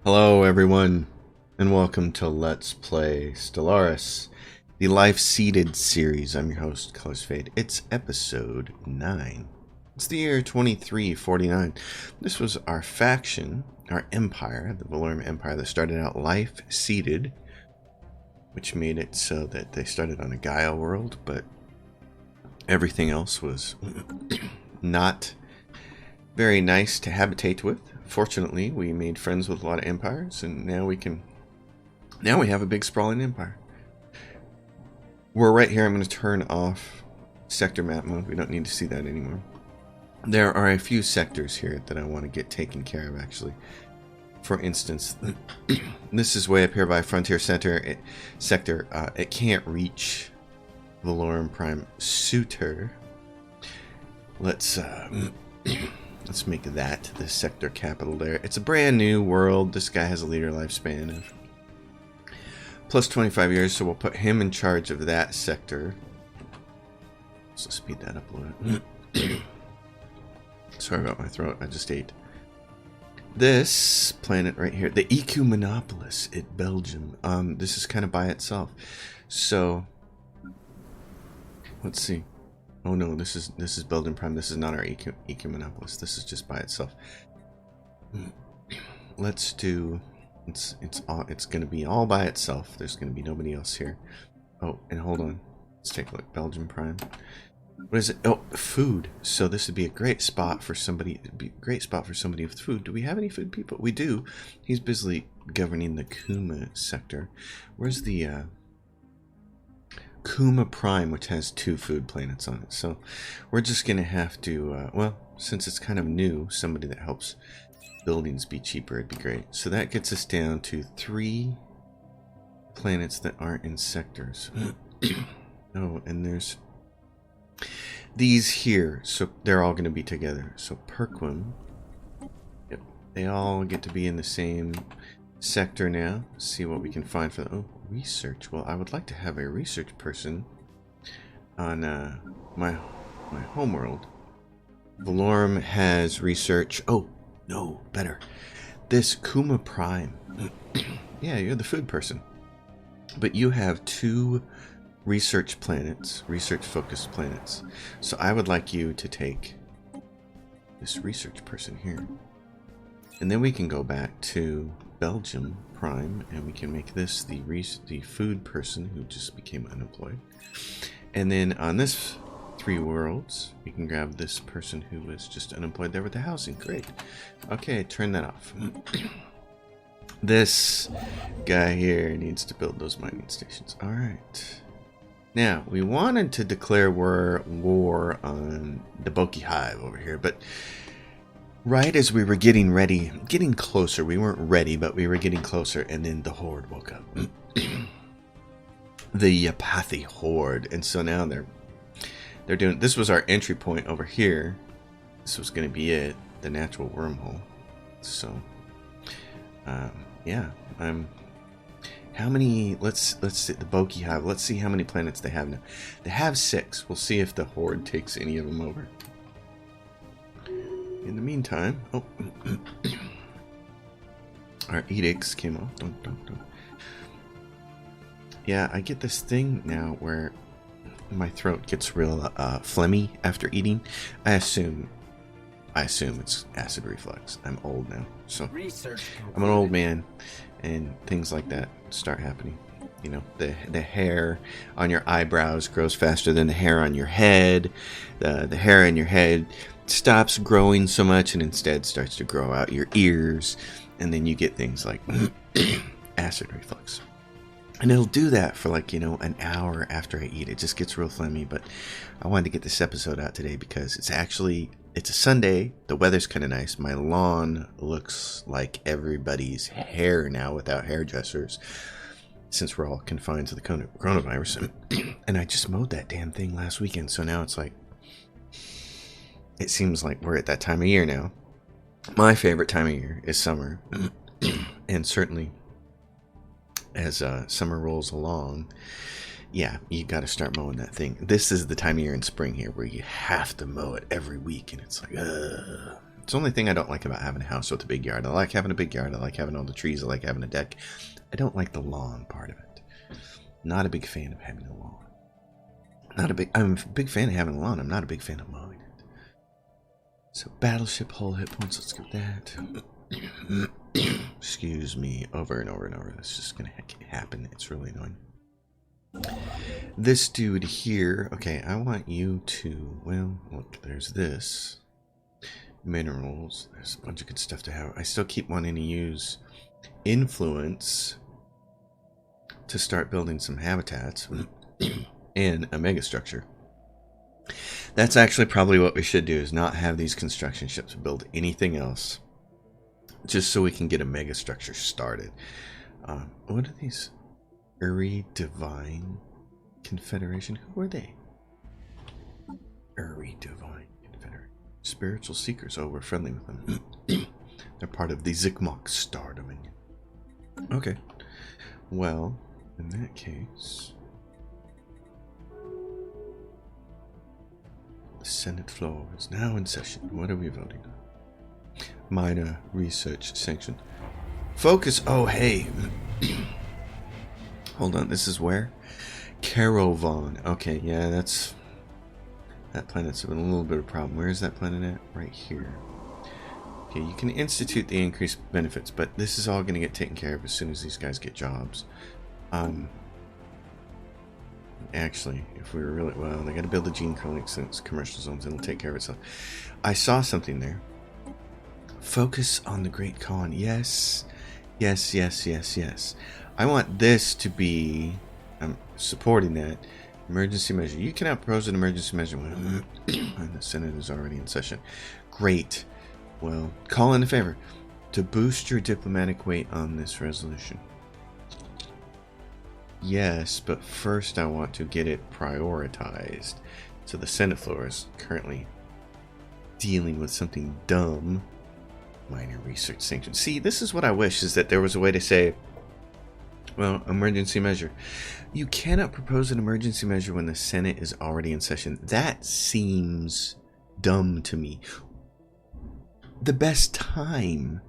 Hello everyone, and welcome to Let's Play Stellaris, the Life-Seeded series. I'm your host, Colors Fade. It's episode 9. It's the year 2349. This was our faction, our empire, the Valorum Empire that started out Life-Seeded, which made it so that they started on a Gaia world, but everything else was not very nice to habitate with. Fortunately, we made friends with a lot of empires, and now we have a big sprawling empire. We're right here. I'm going to turn off sector map mode. We don't need to see that anymore. There are a few sectors here that I want to get taken care of, actually. For instance, this is way up here by Frontier Sector. It can't reach Valorum Prime Suitor. Let's make that the sector capital there. It's a brand new world. This guy has a leader lifespan of plus 25 years, so we'll put him in charge of that sector. So speed that up a little bit. Sorry about my throat, I just ate. This planet right here, the Ecumenopolis in Belgium. This is kind of by itself. So let's see. Oh no, this is Belgium Prime. This is not our Ecumenopolis. This is just by itself. Let's do. It's going to be all by itself. There's going to be nobody else here. Oh, and hold on. Let's take a look. Belgium Prime. What is it? Oh, food. So this would be a great spot for somebody. It'd be a great spot for somebody with food. Do we have any food people? We do. He's busily governing the Kuma sector. Where's the Kuma Prime, which has 2 food planets on it. So we're just going to have to, well, since it's kind of new, somebody that helps buildings be cheaper, it'd be great. So that gets us down to 3 planets that aren't in sectors. Oh, and there's these here. So they're all going to be together. So Perquim, yep, they all get to be in the same sector now. See what we can find for them. Oh, research. Well, I would like to have a research person on my homeworld. Valorum has research. Oh no, better. This Kuma Prime. Yeah, you're the food person, but you have 2 research planets, research-focused planets. So I would like you to take this research person here, and then we can go back to Belgium Prime, and we can make this the food person who just became unemployed. And then on this 3 worlds, we can grab this person who was just unemployed there with the housing. Great. Okay, turn that off. This guy here needs to build those mining stations. All right. Now, we wanted to declare war on the Boki Hive over here, but right as we were getting closer, we weren't ready, but we were getting closer, and then the Horde woke up. The Yapathy Horde. And so now they're doing, this was our entry point over here. This was going to be it, the natural wormhole. So, yeah, how many, let's see, the Boki Hive, let's see how many planets they have now. They have 6. We'll see if the Horde takes any of them over. In the meantime, oh, our edicts came off. Don't. Yeah, I get this thing now where my throat gets real phlegmy after eating. I assume it's acid reflux. I'm old now, so I'm an old man, and things like that start happening. You know, the hair on your eyebrows grows faster than the hair on your head. The hair on your head stops growing so much and instead starts to grow out your ears, and then you get things like acid reflux. And it'll do that for like, an hour after I eat. It just gets real phlegmy, but I wanted to get this episode out today because it's a Sunday. The weather's kind of nice. My lawn looks like everybody's hair now without hairdressers, since we're all confined to the coronavirus. And I just mowed that damn thing last weekend, so now it's like, it seems like we're at that time of year now. My favorite time of year is summer. And certainly as summer rolls along, yeah, you got to start mowing that thing. This is the time of year in spring here where you have to mow it every week, and it's like, It's the only thing I don't like about having a house with a big yard. I like having a big yard. I like having all the trees. I like having a deck. I don't like the lawn part of it. Not a big fan of having a lawn. I'm a big fan of having a lawn. I'm not a big fan of mowing it. So battleship hull hit points. Let's get that. Excuse me. Over and over and over. That's just gonna happen. It's really annoying. This dude here. Okay, I want you to. Well, look. There's this. Minerals. There's a bunch of good stuff to have. I still keep wanting to use influence to start building some habitats and a mega structure. That's actually probably what we should do, is not have these construction ships build anything else, just so we can get a mega structure started. What are these? Uri Divine Confederation? Who are they? Uri Divine Confederation. Spiritual Seekers. Oh, we're friendly with them. They're part of the Zikmok Star Dominion. Okay. Well, in that case, the Senate floor is now in session. What are we voting on? Minor research sanction. Focus. Oh, hey. Hold on. This is where? Caravan. Okay, yeah, that's... That planet's been a little bit of a problem. Where is that planet at? Right here. Okay, you can institute the increased benefits, but this is all going to get taken care of as soon as these guys get jobs. Actually, if we were really... Well, they got to build the gene clinic since commercial zones, and it'll take care of itself. I saw something there. Focus on the Great Khan. Yes. Yes, yes, yes, yes. I want this to be... I'm supporting that. Emergency measure. You cannot propose an emergency measure when the Senate is already in session. Great. Well, call in a favor to boost your diplomatic weight on this resolution. Yes, but first I want to get it prioritized. So the Senate floor is currently dealing with something dumb. Minor research sanction. See, this is what I wish, is that there was a way to say, well, emergency measure. You cannot propose an emergency measure when the Senate is already in session. That seems dumb to me. The best time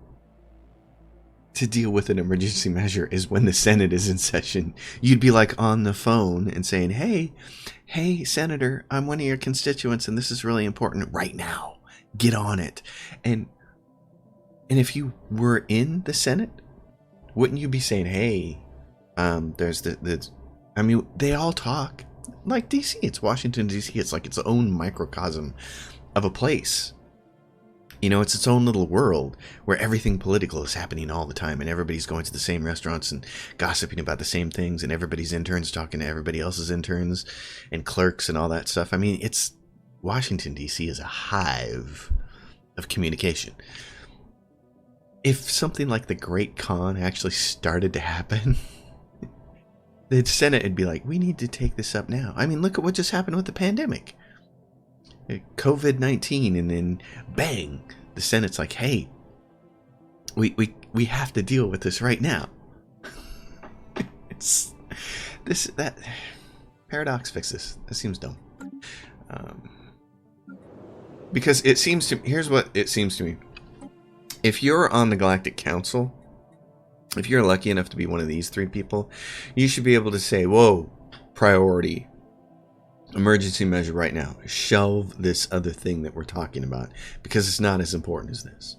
to deal with an emergency measure is when the Senate is in session. You'd be like on the phone and saying, hey, Senator, I'm one of your constituents and this is really important right now. Get on it. And if you were in the Senate, wouldn't you be saying, hey, there's I mean, they all talk like DC. It's Washington, DC. It's like its own microcosm of a place. You know, it's its own little world where everything political is happening all the time, and everybody's going to the same restaurants and gossiping about the same things, and everybody's interns talking to everybody else's interns and clerks and all that stuff. I mean, it's Washington, D.C. is a hive of communication. If something like the Great Khan actually started to happen, the Senate would be like, we need to take this up now. I mean, look at what just happened with the pandemic. COVID-19, and then bang, the Senate's like, hey, we have to deal with this right now. It's that paradox fix this. That seems dumb. Because it seems to, here's what it seems to me. If you're on the Galactic Council, if you're lucky enough to be one of these three people, you should be able to say, whoa, priority. Emergency measure right now. Shelve this other thing that we're talking about because it's not as important as this.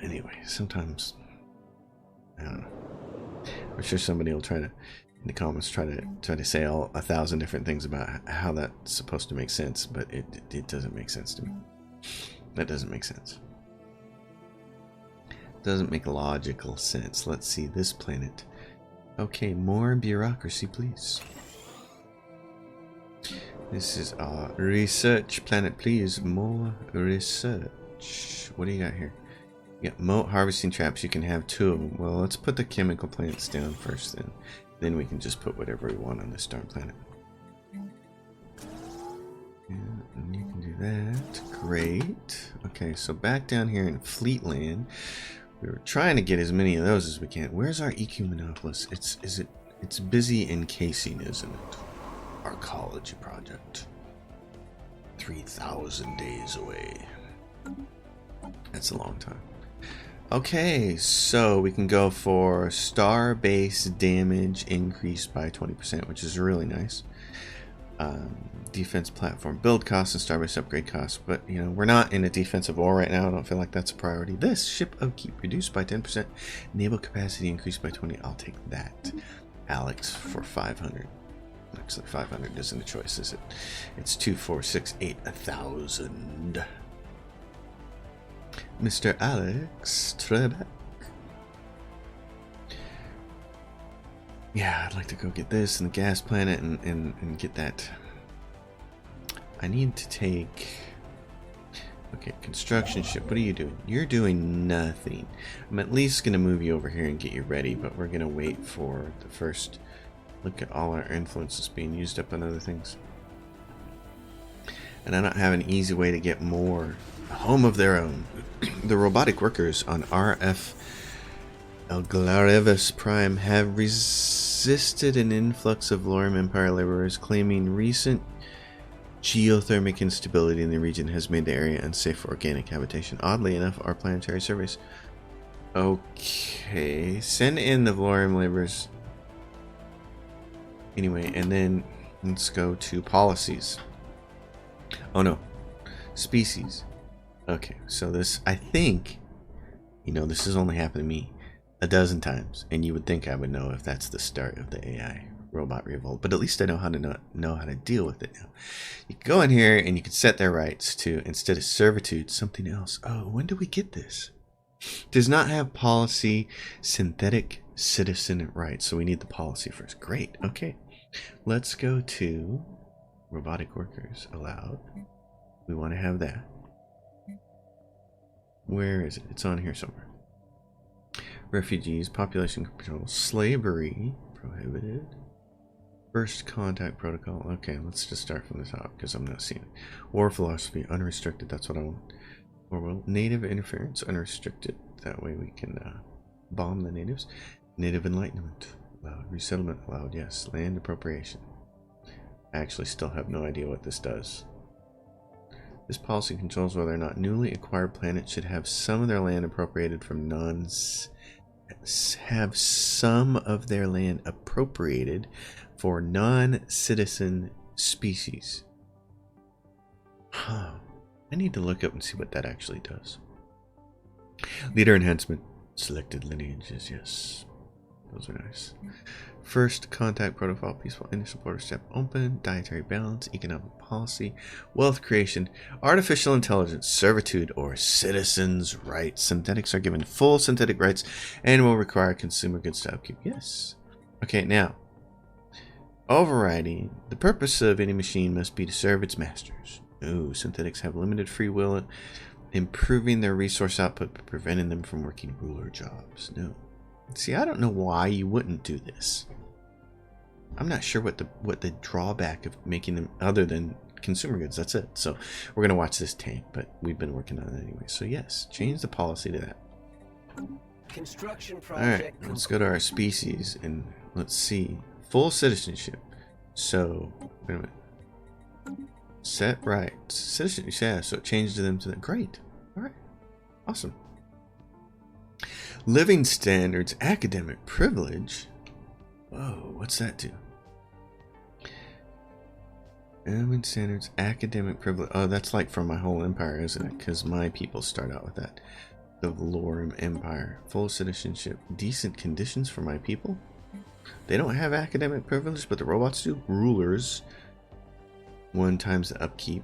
Anyway, sometimes I don't know. I'm sure somebody will try to, in the comments, try to say 1,000 different things about how that's supposed to make sense, but it doesn't make sense to me. That doesn't make sense. Doesn't make logical sense. Let's see this planet. Okay, more bureaucracy, please. This is our research planet, please. More research. What do you got here? You got moat harvesting traps. You can have 2 of them. Well, let's put the chemical plants down first, then we can just put whatever we want on this darn planet. And you can do that. Great. Okay, so back down here in Fleetland, we were trying to get as many of those as we can. Where's our EQ Monopolis? It's busy encasing, isn't it? Arcology project. 3,000 days away. That's a long time. Okay, so we can go for star base damage increased by 20%, which is really nice. Defense platform build costs and starbase upgrade costs, but you know, we're not in a defensive war right now. I don't feel like that's a priority. This ship upkeep reduced by 10%, naval capacity increased by 20. I'll take that. Alex for 500. Actually, 500 isn't a choice, is it? It's 2, 4, 6, 8, 1,000. Mr. Alex Trebek. Yeah, I'd like to go get this and the gas planet and get that. I need to take... Okay, construction ship. What are you doing? You're doing nothing. I'm at least going to move you over here and get you ready, but we're going to wait for the first look at all our influences being used up on other things. And I don't have an easy way to get more home of their own. The robotic workers on RF Elglarevis Prime have resisted an influx of Lorem Empire laborers, claiming recent geothermic instability in the region has made the area unsafe for organic habitation. Oddly enough, our planetary surveys. Okay, send in the Lorem laborers. Anyway, and then let's go to policies. Oh no, species. Okay, so this, I think, you know, this has only happened to me a dozen times, and you would think I would know if that's the start of the AI robot revolt, but at least I know how to deal with it now. You can go in here and you can set their rights to, instead of servitude, something else. Oh, when do we get this? Does not have policy, synthetic citizen rights, so we need the policy first. Great. Okay, let's go to robotic workers allowed. We want to have that. Where is it? It's on here somewhere. Refugees, population control, slavery prohibited. First contact protocol. Okay, let's just start from the top because I'm not seeing it. War philosophy, unrestricted. That's what I want. Or native interference, unrestricted. That way we can bomb the natives. Native enlightenment allowed. Resettlement allowed. Yes. Land appropriation. I actually still have no idea what this does. This policy controls whether or not newly acquired planets should have some of their land appropriated from for non-citizen species. Huh. I need to look up and see what that actually does. Leader enhancement. Selected lineages, yes. Those are nice. First contact protocol, peaceful initial border step open, dietary balance, economic policy, wealth creation, artificial intelligence, servitude, or citizens' rights. Synthetics are given full synthetic rights and will require consumer goods to upkeep. Yes. Okay, now, overriding, the purpose of any machine must be to serve its masters. Ooh, synthetics have limited free will, improving their resource output but preventing them from working ruler jobs. No. See, I don't know why you wouldn't do this. I'm not sure what the drawback of making them other than consumer goods. That's it. So we're gonna watch this tank, but we've been working on it anyway. So yes, change the policy to that. Construction All project. right, let's go to our species and let's see full citizenship. So wait a minute. Set rights, citizenship. Yeah, so it changed them to the great. All right, awesome. Living standards, academic privilege. Whoa, what's that do? Living standards, academic privilege. Oh, that's like for my whole empire, isn't it? Because my people start out with that. The Lorem Empire. Full citizenship. Decent conditions for my people. They don't have academic privilege, but the robots do. Rulers. 1 times the upkeep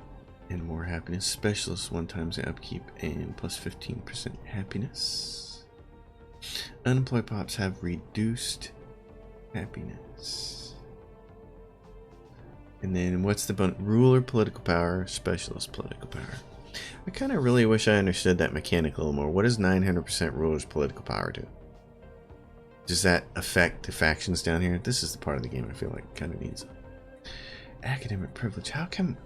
and more happiness. Specialists 1 times the upkeep and plus 15% happiness. Unemployed pops have reduced happiness. And then what's the bonus? Ruler political power, specialist political power. I kind of really wish I understood that mechanic a little more. What does 900% ruler's political power do? Does that affect the factions down here? This is the part of the game I feel like kind of needs academic privilege. How come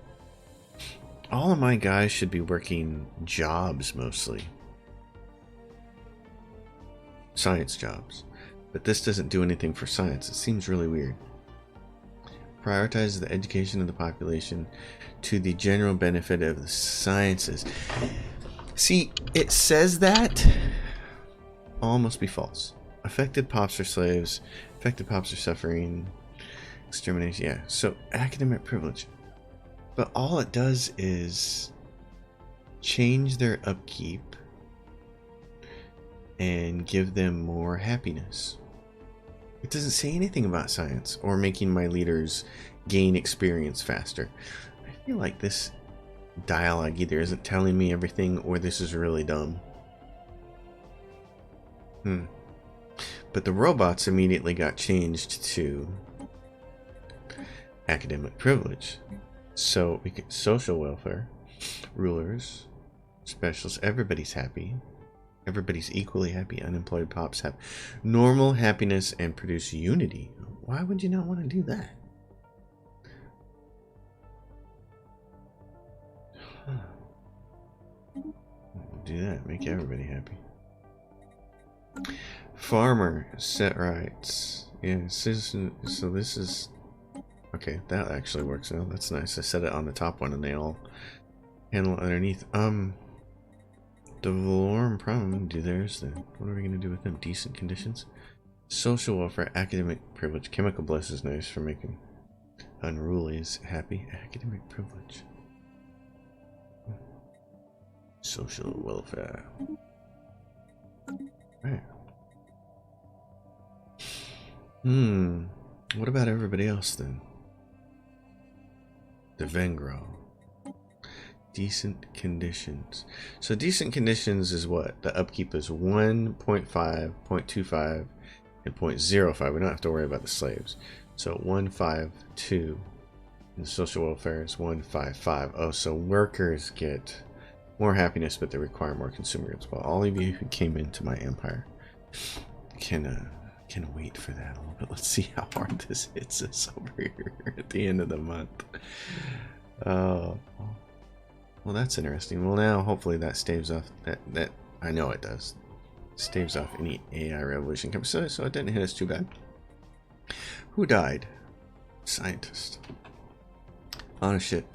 all of my guys should be working jobs mostly? Science jobs. But this doesn't do anything for science. It seems really weird. Prioritizes the education of the population to the general benefit of the sciences. See, it says that. All must be false. Affected pops are slaves. Affected pops are suffering. Extermination. Yeah. So academic privilege. But all it does is change their upkeep and give them more happiness. It doesn't say anything about science or making my leaders gain experience faster. I feel like this dialogue either isn't telling me everything or this is really dumb. But the robots immediately got changed to academic privilege. So we get social welfare, rulers, specialists, everybody's happy. Everybody's equally happy. Unemployed pops have normal happiness and produce unity. Why would you not want to do that? Do that. Make everybody happy. Farmer set rights. Yeah, citizen. So this is okay. That actually works now. That's nice. I set it on the top one, and they all handle underneath. The Valorum problem. Do theirs then. What are we gonna do with them? Decent conditions. Social welfare, academic privilege, chemical bliss is nice for making unrulies happy. Academic privilege. Social welfare. Right. What about everybody else then? The Vengro. Decent conditions. So decent conditions is what? The upkeep is 1.5, 0.25, and 0.05. We don't have to worry about the slaves. So 152. And the social welfare is 155. Oh, so workers get more happiness, but they require more consumer goods. Well, all of you who came into my empire can wait for that a little bit. Let's see how hard this hits us over here at the end of the month. Oh, well, that's interesting. Well, now hopefully that staves off that I know it does. Staves off any AI revolution coming. So it didn't hit us too bad. Who died? Scientist. On a ship.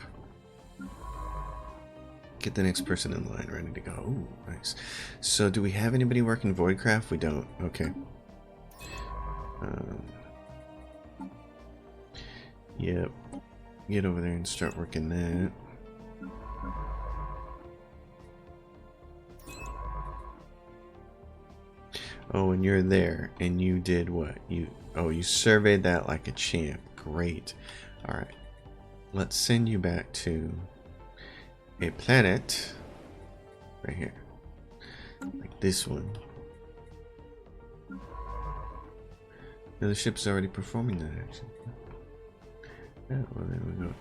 Get the next person in line ready to go. Ooh, nice. So do we have anybody working Voidcraft? We don't. Okay. Yep. Get over there and start working that. Oh, and you're there, and you did what? You surveyed that like a champ. Great. All right. Let's send you back to a planet right here, like this one. Now the ship's already performing that action. Yeah, well, there we go.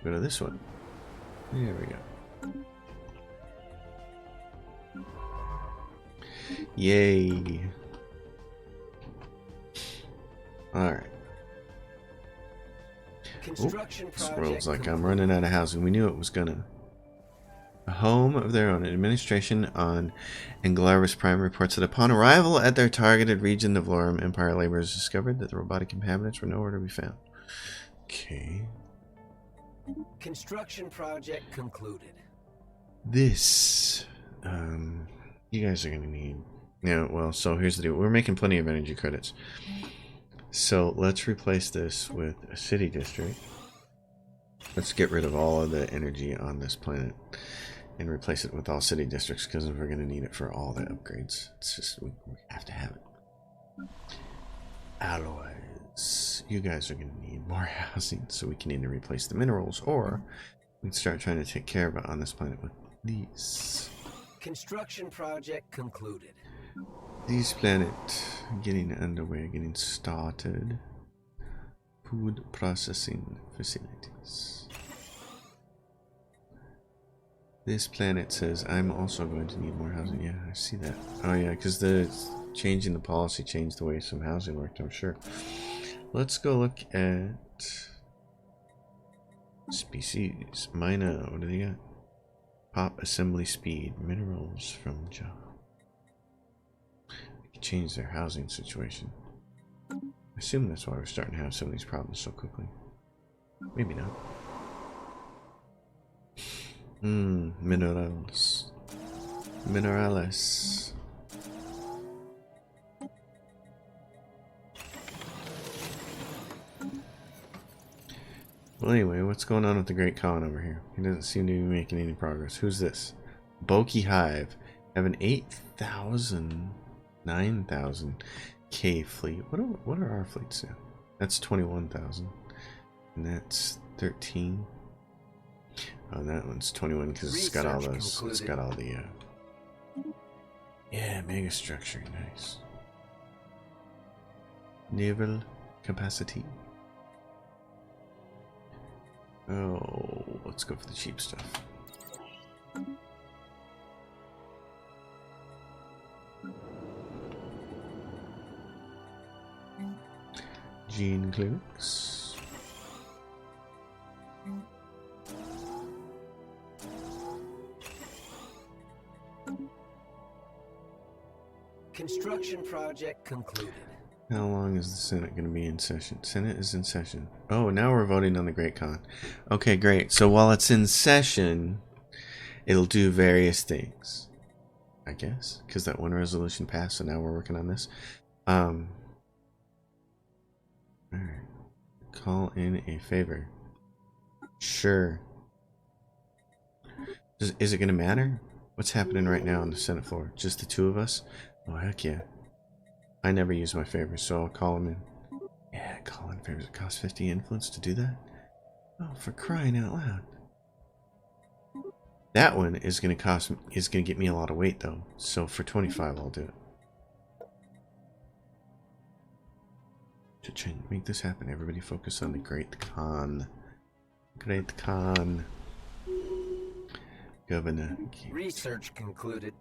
Go to this one. There we go. Yay. Alright. This world's like I'm running out of housing. We knew it was gonna. A home of their own. Administration on Englaris Prime reports that upon arrival at their targeted region, the Valorum Empire laborers discovered that the robotic inhabitants were nowhere to be found. Okay. Construction project concluded. This, you guys are gonna need. Yeah, well, so here's the deal. We're making plenty of energy credits. So let's replace this with a city district. Let's get rid of all of the energy on this planet and replace it with all city districts because we're going to need it for all the upgrades. It's just, we have to have it. Alloys. You guys are going to need more housing, so we can either replace the minerals or we can start trying to take care of it on this planet with these. Construction project concluded. These planet getting underway, getting started. Food processing facilities. This planet says I'm also going to need more housing. Yeah, I see that. Oh yeah, because the changing the policy changed the way some housing worked, I'm sure. Let's go look at species. Mina, what do they got? Pop assembly speed, minerals from job. We can change their housing situation. I assume that's why we're starting to have some of these problems so quickly. Maybe not. Minerals. Minerales. Well, anyway, what's going on with the Great Khan over here? He doesn't seem to be making any progress. Who's this? Boki Hive. Have an 8,000, 9,000 K fleet. What are our fleets now? That's 21,000. And that's 13. Oh, that one's 21 because it's got all those. It's got all the. Yeah, mega structure. Nice. Naval capacity. Oh, let's go for the cheap stuff. Gene clinics. Construction project concluded. How long is the Senate going to be in session? Senate is in session. Oh, now we're voting on the Great Khan. Okay, great. So while it's in session, it'll do various things, I guess, because that one resolution passed, so now we're working on this. All right. Call in a favor. Sure. Is it going to matter? What's happening right now on the Senate floor? Just the two of us? Oh, heck yeah. I never use my favors, so I'll call them in. Yeah, call in favors. It costs 50 influence to do that? Oh, for crying out loud. That one is going to get me a lot of weight, though. So for 25, I'll do it. To try and make this happen, everybody focus on the Great Khan. Great Khan. Governor. Research concluded.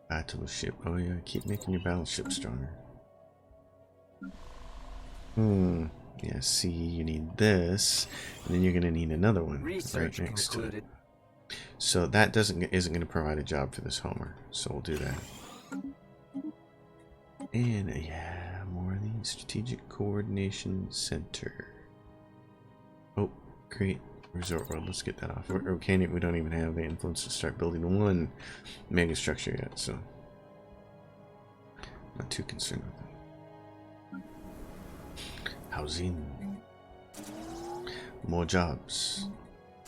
Battleship. Oh yeah, keep making your battleship stronger. Yeah, see, you need this, and then you're gonna need another one right next to it. So that isn't gonna provide a job for this Homer. So we'll do that. And yeah, more of the Strategic Coordination Center. Oh, great. Resort World, let's get that off. We don't even have the influence to start building one mega structure yet, so not too concerned with that. Housing. More jobs.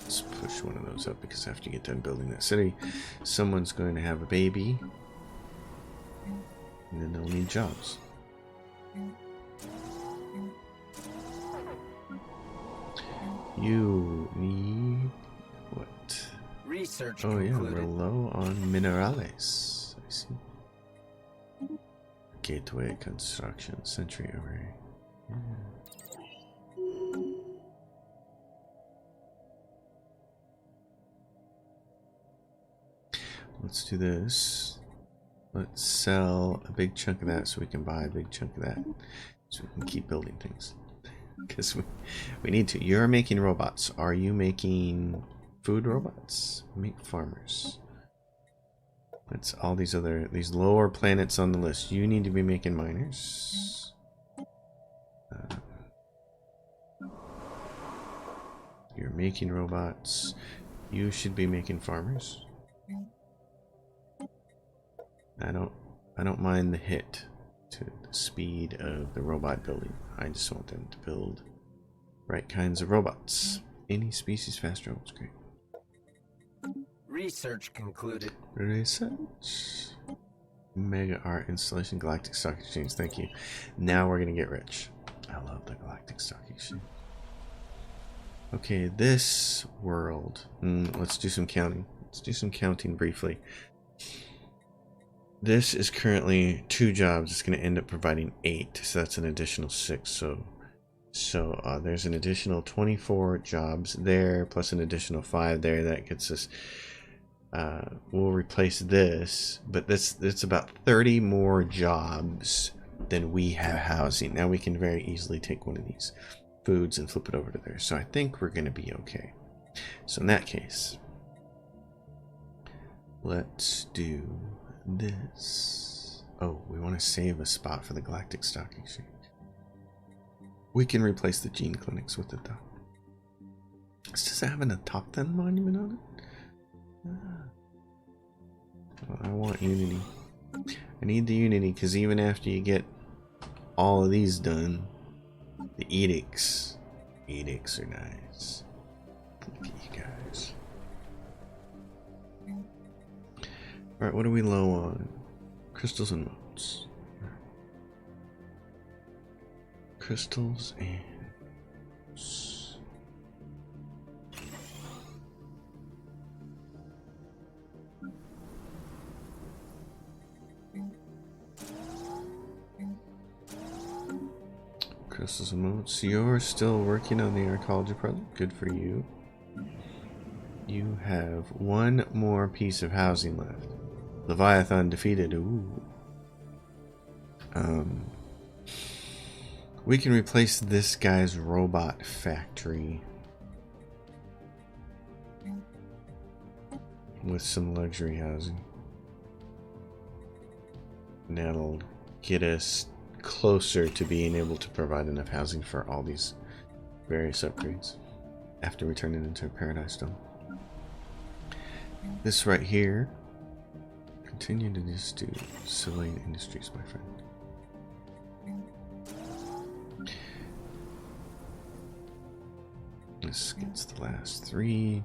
Let's push one of those up because after you get done building that city, someone's going to have a baby, and then they'll need jobs. You need what? Research oh concluded. Yeah, we're low on minerales. I see. Gateway construction, century array. Yeah. Let's do this. Let's sell a big chunk of that so we can buy a big chunk of that, so we can keep building things. Because we need to. You're making robots. Are you making food robots? Make farmers. That's all these lower planets on the list. You need to be making miners. You're making robots. You should be making farmers. I don't mind the hit to the speed of the robot building. I just want them to build right kinds of robots. Any species faster robots, great. Research concluded. Research. Mega art installation, Galactic Stock Exchange. Thank you. Now we're gonna get rich. I love the Galactic Stock Exchange. Okay, this world. Let's do some counting. Let's do some counting briefly. This is currently 2 jobs. It's going to end up providing 8, so that's an additional 6. So there's an additional 24 jobs there, plus an additional 5 there. That gets us. We'll replace this, but that's about 30 more jobs than we have housing. Now we can very easily take one of these foods and flip it over to there. So I think we're going to be okay. So in that case, let's do this. Oh, we want to save a spot for the Galactic Stock Exchange. We can replace the gene clinics with it though. Does it have an Autochthon monument on it? Well, I want Unity. I need the Unity because even after you get all of these done, the edicts are nice. Look at you guys. Alright, what are we low on? Crystals and motes. Crystals and motes. Crystals and motes. You're still working on the archaeology project. Good for you. You have one more piece of housing left. Leviathan defeated. Ooh. We can replace this guy's robot factory with some luxury housing. And that'll get us closer to being able to provide enough housing for all these various upgrades after we turn it into a paradise dome. This right here, continue to just do civilian industries, my friend. This gets the last 3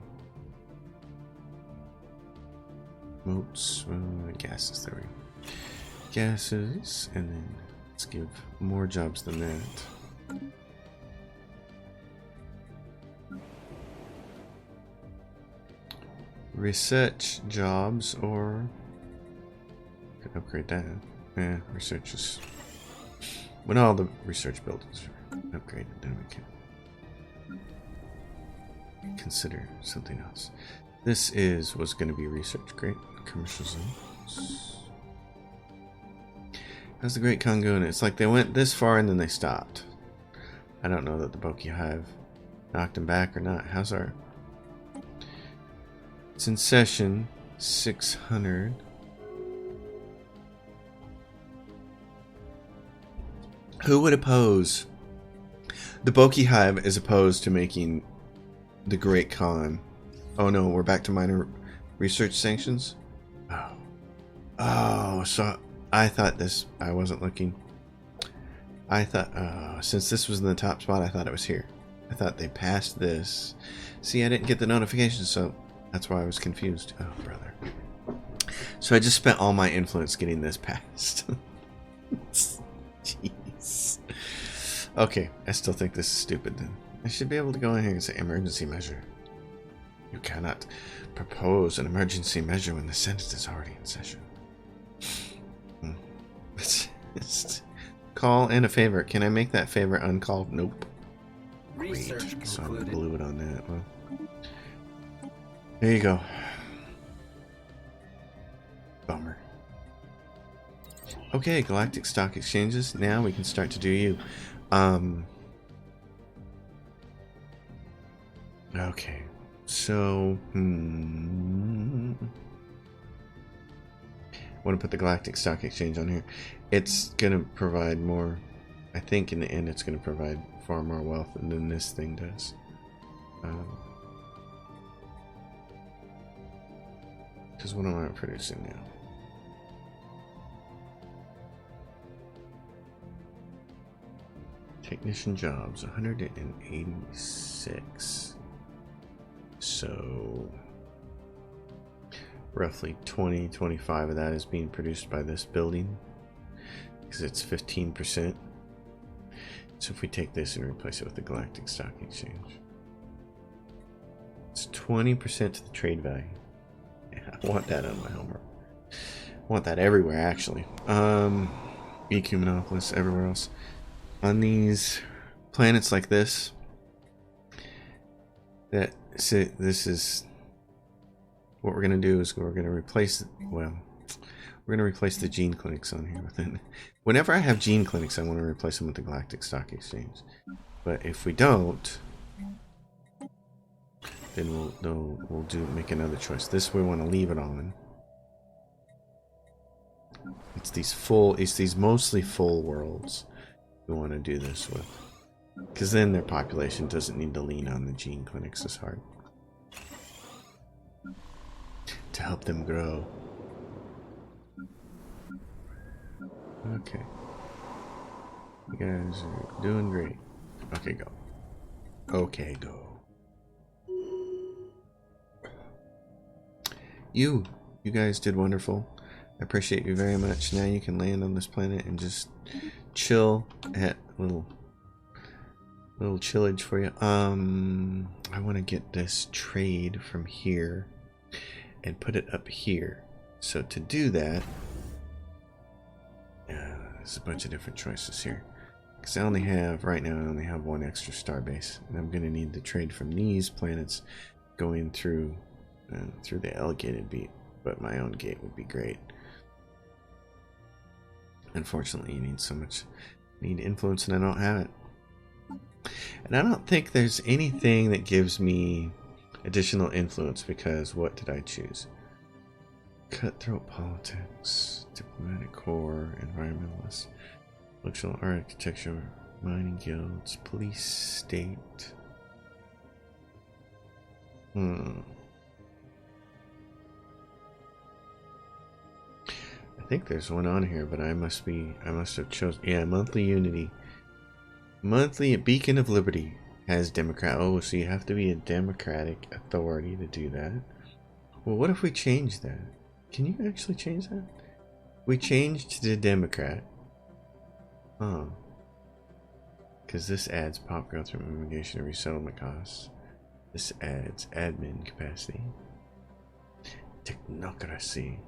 motes, gases. There we go. Gases, and then let's give more jobs than that. Research jobs, or could upgrade that. Yeah, research is when all the research buildings are upgraded, then we can consider something else. This was going to be research. Great. Commercial zones. How's the Great Khan going? It's like they went this far and then they stopped. I don't know that the Boki Hive knocked him back or not. How's our... It's in session 600. Who would oppose? The Boki Hive is opposed to making the Great Khan. Oh no, we're back to minor research sanctions? Oh, so I thought this... I wasn't looking. I thought... since this was in the top spot, I thought it was here. I thought they passed this. See, I didn't get the notification, so... That's why I was confused. Oh, brother. So I just spent all my influence getting this passed. Jeez. Okay, I still think this is stupid then. I should be able to go in here and say emergency measure. You cannot propose an emergency measure when the Senate is already in session. Call in a favor. Can I make that favor uncalled? Nope. Research Great. So I concluded. blew it on that. Well. There you go. Bummer. Okay, Galactic Stock Exchanges. Now we can start to do you. Okay. So, I want to put the Galactic Stock Exchange on here. It's going to provide more. I think in the end it's going to provide far more wealth than this thing does. Because what am I producing now? Technician jobs, 186. So roughly 25 of that is being produced by this building because it's 15%. So if we take this and replace it with the Galactic Stock Exchange, it's 20% to the trade value. Yeah, I want that on my homework. I want that everywhere, actually. EQ Monopolis, everywhere else. On these planets like this, this is what we're going to do is we're going to replace, well, we're going to replace the gene clinics on here with it. Whenever I have gene clinics, I want to replace them with the Galactic Stock Exchange. But if we don't, then we'll make another choice. This we want to leave it on. It's these mostly full worlds we want to do this with. Because then their population doesn't need to lean on the gene clinics as hard to help them grow. Okay. You guys are doing great. Okay, go. Okay, go. You guys did wonderful. I appreciate you very much. Now you can land on this planet and just chill. At little chillage for you. I want to get this trade from here and put it up here. So to do that, there's a bunch of different choices here. Because I only have, right now, I only have one extra starbase. And I'm going to need the trade from these planets going through the allocated beat. But my own gate would be great. Unfortunately, you need influence, and I don't have it. And I don't think there's anything that gives me additional influence, because what did I choose? Cutthroat politics, diplomatic corps, environmentalists, functional architecture, mining guilds, police state. I think there's one on here, but I must have chosen. Yeah, monthly unity. Monthly Beacon of Liberty has Democrat. Oh, so you have to be a democratic authority to do that. Well, what if we change that? Can you actually change that? We changed to Democrat. Oh. Because this adds pop growth from immigration and resettlement costs. This adds admin capacity. Technocracy.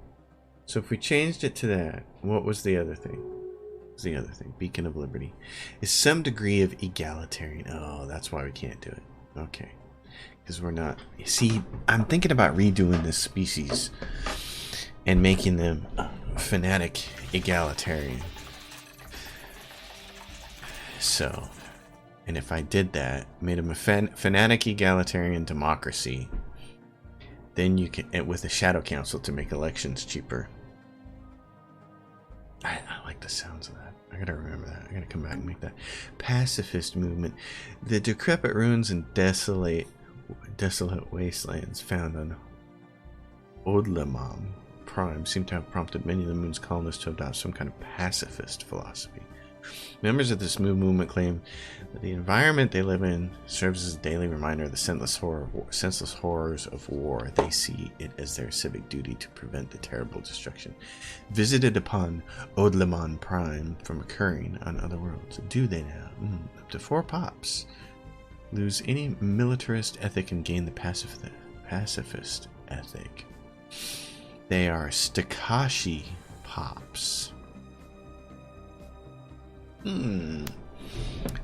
So if we changed it to that, what was the other thing? What was the other thing? Beacon of Liberty. Is some degree of egalitarian. Oh, that's why we can't do it. Okay. Because we're not. You see, I'm thinking about redoing this species and making them fanatic egalitarian. So, and if I did that, made them a fanatic egalitarian democracy, then you can, with a shadow council to make elections cheaper. I like the sounds of that. I gotta remember that. I gotta come back and make that. Pacifist movement. The decrepit ruins and desolate wastelands found on Odlemam Prime seem to have prompted many of the moon's colonists to adopt some kind of pacifist philosophy. Members of this movement claim that the environment they live in serves as a daily reminder of the senseless horrors of war. They see it as their civic duty to prevent the terrible destruction visited upon Odlemon Prime from occurring on other worlds. Do they now? Up to 4 pops. Lose any militarist ethic and gain the pacifist ethic. They are Stakashi pops.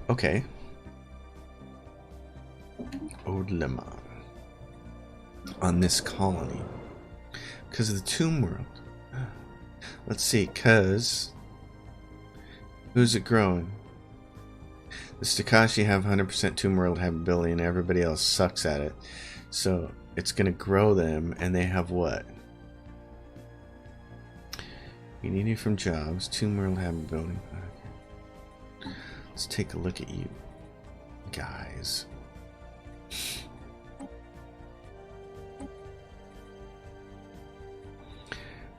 Okay. Odlemon. On this colony. Because of the Tomb World. Let's see, because... Who's it growing? The Stakashi have 100% Tomb World habitability and everybody else sucks at it. So, it's going to grow them, and they have what? Unity from jobs, Tomb World habitability. Let's take a look at you guys.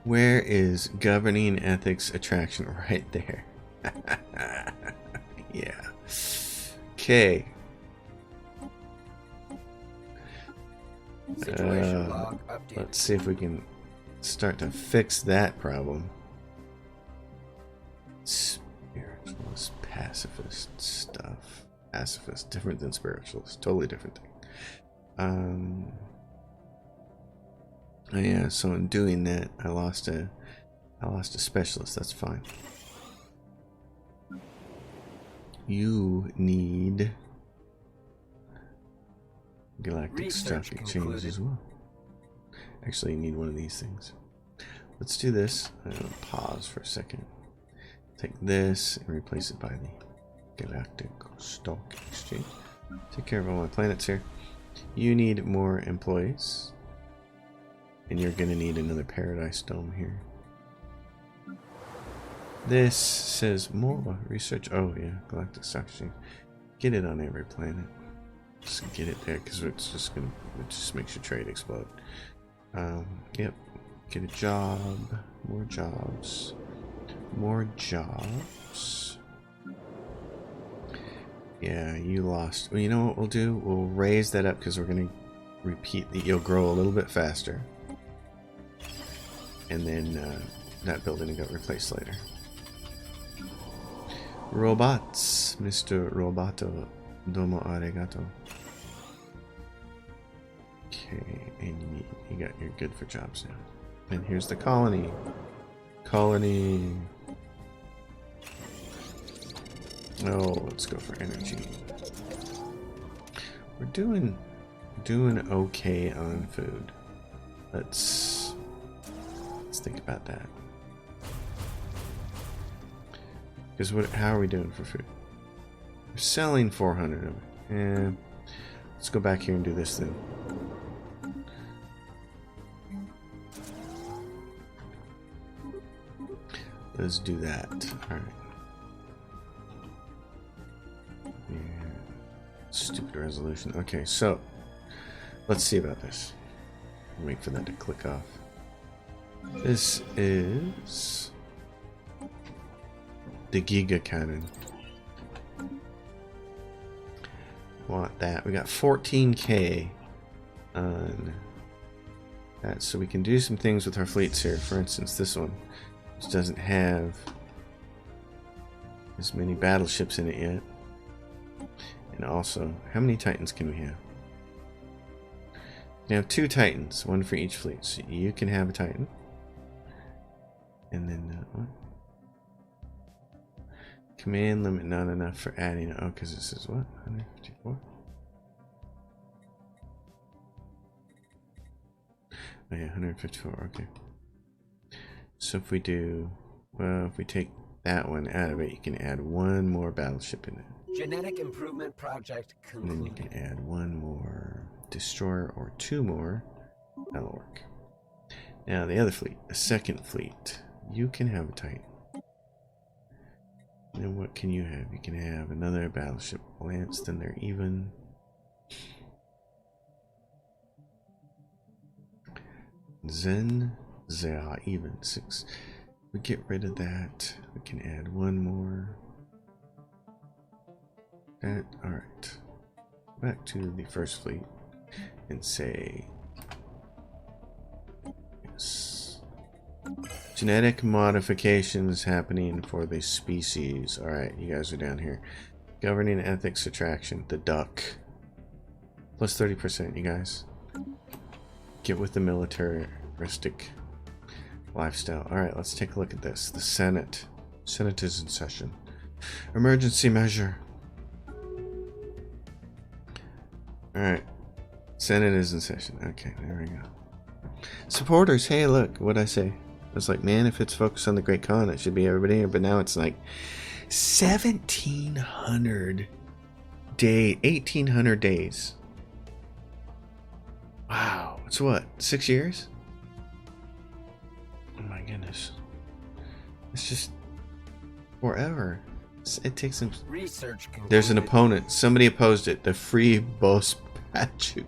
Where is governing ethics attraction? Right there. Yeah. Okay. Let's see if we can start to fix that problem. Spiritualist, pacifist stuff. Pacifist, different than spiritualist. Totally different thing. Oh yeah, so in doing that, I lost a specialist. That's fine. You need galactic stock exchange as well. Actually, you need one of these things. Let's do this. I'm gonna pause for a second. Take this and replace it by the galactic stock exchange. Take care of all my planets here. You need more employees. And you're gonna need another paradise dome here. This says more research. Oh yeah, galactic stock exchange. Get it on every planet. Just get it there, because it just makes your trade explode. Yep. Get a job. More jobs. More jobs. Yeah, you lost. Well, you know what we'll do? We'll raise that up because we're going to repeat. You'll grow a little bit faster. And then that building will get replaced later. Robots. Mr. Roboto. Domo arigato. Okay, and you're good for jobs now. And here's the colony. Colony. Oh, let's go for energy. We're doing okay on food. Let's think about that. Because how are we doing for food? We're selling 400 of it. And let's go back here and do this thing. Let's do that. Alright. Yeah. Stupid resolution. Okay, so let's see about this. Wait for that to click off. This is the Giga Cannon. Want that. We got 14k on that, so we can do some things with our fleets here. For instance, this one, which doesn't have as many battleships in it yet. And also, how many Titans can we have? We have 2 Titans, one for each fleet. So you can have a Titan. And then, what? Command limit not enough for adding. Oh, because this is what? 154? Oh, yeah, 154. Okay. So if we do, well, if we take that one out of it, you can add 1 more battleship in it. Genetic improvement project concluded. And then you can add 1 more destroyer or 2 more. That'll work. Now the other fleet, the second fleet, you can have a Titan. And then what can you have? You can have another battleship Lance, then they're even. Zen, they are even 6. We get rid of that. We can add 1 more. That, alright. Back to the first fleet and say yes. Genetic modifications happening for the species. Alright, you guys are down here. Governing ethics attraction. The duck. Plus 30%, you guys. Get with the militaristic lifestyle. Alright, let's take a look at this. The Senate. Senate is in session. Emergency measure. Alright. Senate is in session. Okay, there we go. Supporters, hey look, what'd I say? I was like, man, if it's focused on the Great Khan, it should be everybody here. But now it's like 1,700 day, 1,800 days. Wow. It's what, 6 years? Oh my goodness. It's just forever. It takes some research. There's an opponent. Somebody opposed it. The Free Bos Pachuk.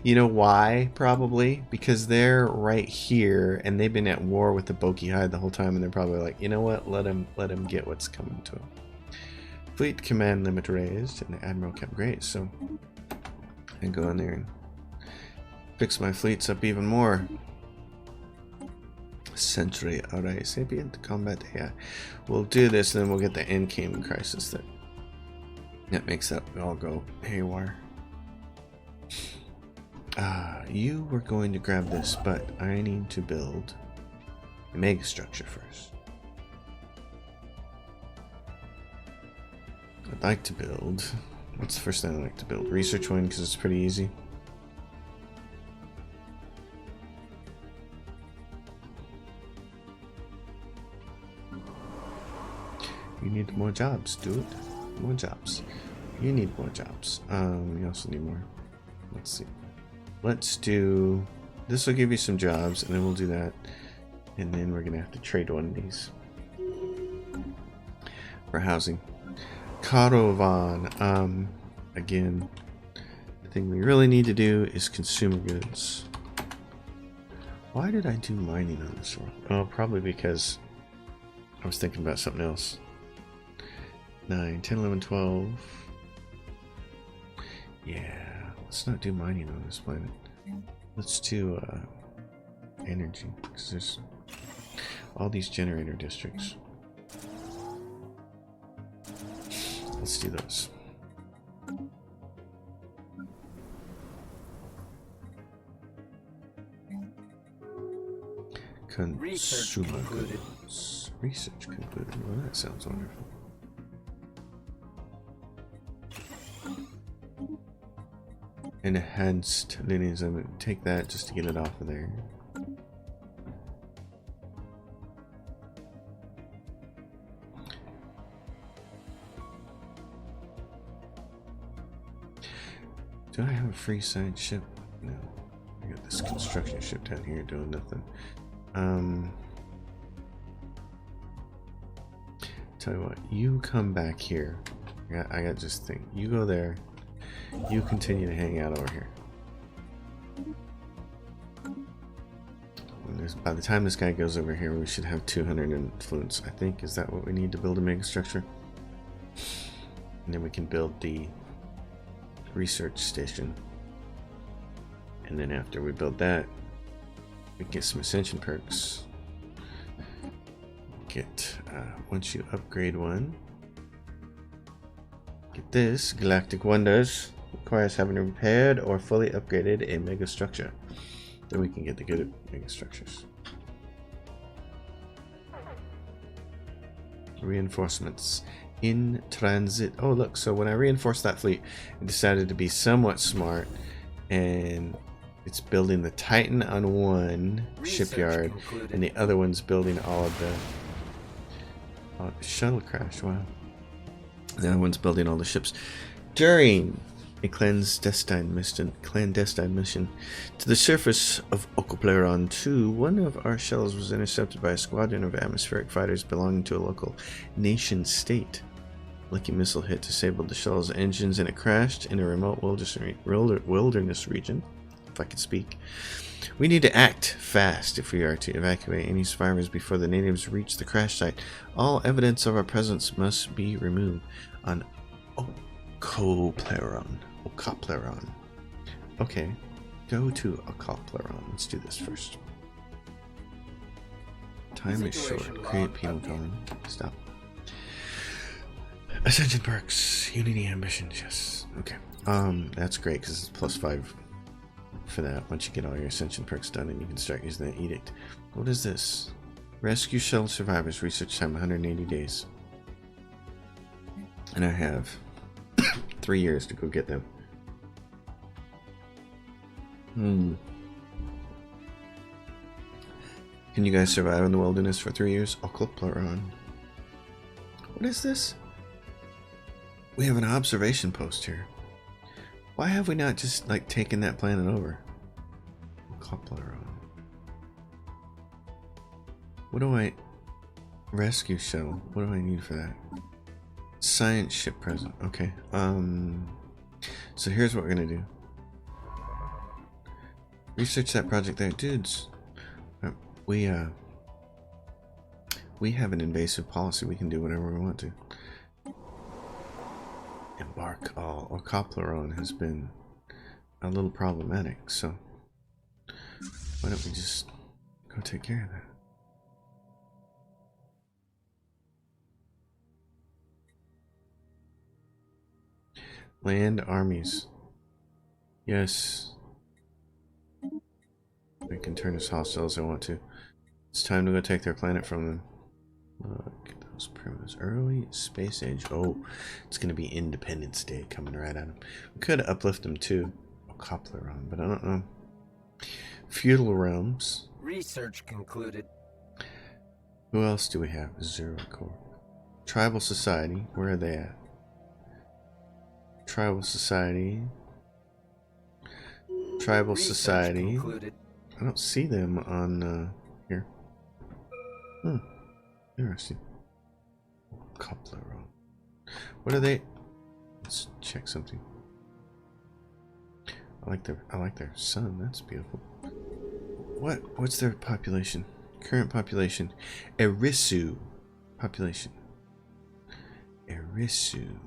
You know why? Probably because they're right here, and they've been at war with the Boki Hide the whole time, and they're probably like, you know what? Let him get what's coming to him. Fleet command limit raised, and the admiral kept great. So I go in there and fix my fleets up even more. Century, alright, sapient combat. Yeah, we'll do this, and then we'll get the end game crisis that makes that all go haywire. You were going to grab this, but I need to build a mega structure first. I'd like to build. What's the first thing I like to build? Research wing, because it's pretty easy. You need more jobs, dude. More jobs. You need more jobs. You also need more. Let's see. Let's do... This will give you some jobs, and then we'll do that. And then we're going to have to trade one of these for housing. caravan. Again, the thing we really need to do is consumer goods. Why did I do mining on this one? Oh, probably because I was thinking about something else. 9, 10, 11, 12. Yeah, let's not do mining on this planet. Let's do energy, because there's all these generator districts. Let's do those. Consumer goods. Research concluded. Well, that sounds wonderful. Enhanced lineage. I'm going to take that just to get it off of there. Do I have a free side ship? No. I got this construction ship down here doing nothing. Tell you what, you come back here. I got just think. You go there. You continue to hang out over here. By the time this guy goes over here, we should have 200 influence. I think, is that what we need to build a mega structure? And then we can build the research station. And then after we build that, we can get some ascension perks. Get once you upgrade one, get this galactic wonders. Requires having repaired or fully upgraded a mega structure. Then we can get the good mega structures. Reinforcements in transit. Oh look, so when I reinforced that fleet, it decided to be somewhat smart, and it's building the Titan on one shipyard, and the other one's building all of the shuttle crash. Wow. The other one's building all the ships. During a clandestine mission to the surface of Okopleron 2, one of our shuttles was intercepted by a squadron of atmospheric fighters belonging to a local nation state. Lucky missile hit disabled the shuttle's engines and it crashed in a remote wilderness region, if I could speak. We need to act fast if we are to evacuate any survivors before the natives reach the crash site. All evidence of our presence must be removed on Okopleron. Okay, go to Okopleron. Let's do this first. Time is short. Create penal colony. Stop. Ascension perks. Unity ambitions. Yes. Okay. That's great because it's +5 for that. Once you get all your ascension perks done, and you can start using that edict. What is this? Rescue shuttle survivors. Research time 180 days. And I have 3 years to go get them. Can you guys survive in the wilderness for 3 years? Okopleron. What is this? We have an observation post here. Why have we not just like taken that planet over? Okopleron. What do I... Rescue shuttle. What do I need for that? Science ship present. Okay. So here's what we're gonna do. Research that project there, dudes. We have an invasive policy. We can do whatever we want to. Embark all. Okopleron has been a little problematic, so why don't we just go take care of that? Land armies. Yes. I can turn as hostile as I want to. It's time to go take their planet from them. Look at those primitives. Early space age. Oh, it's going to be Independence Day coming right at them. We could uplift them too. Okopleron, but I don't know. Feudal realms. Research concluded. Who else do we have? Zero Corp. Tribal society. Where are they at? Tribal society. Tribal society. Concluded. I don't see them on here. Interesting. Okopleron. What are they? Let's check something. I like their sun. That's beautiful. What's their population? Current population. Erisu. Population. Erisu.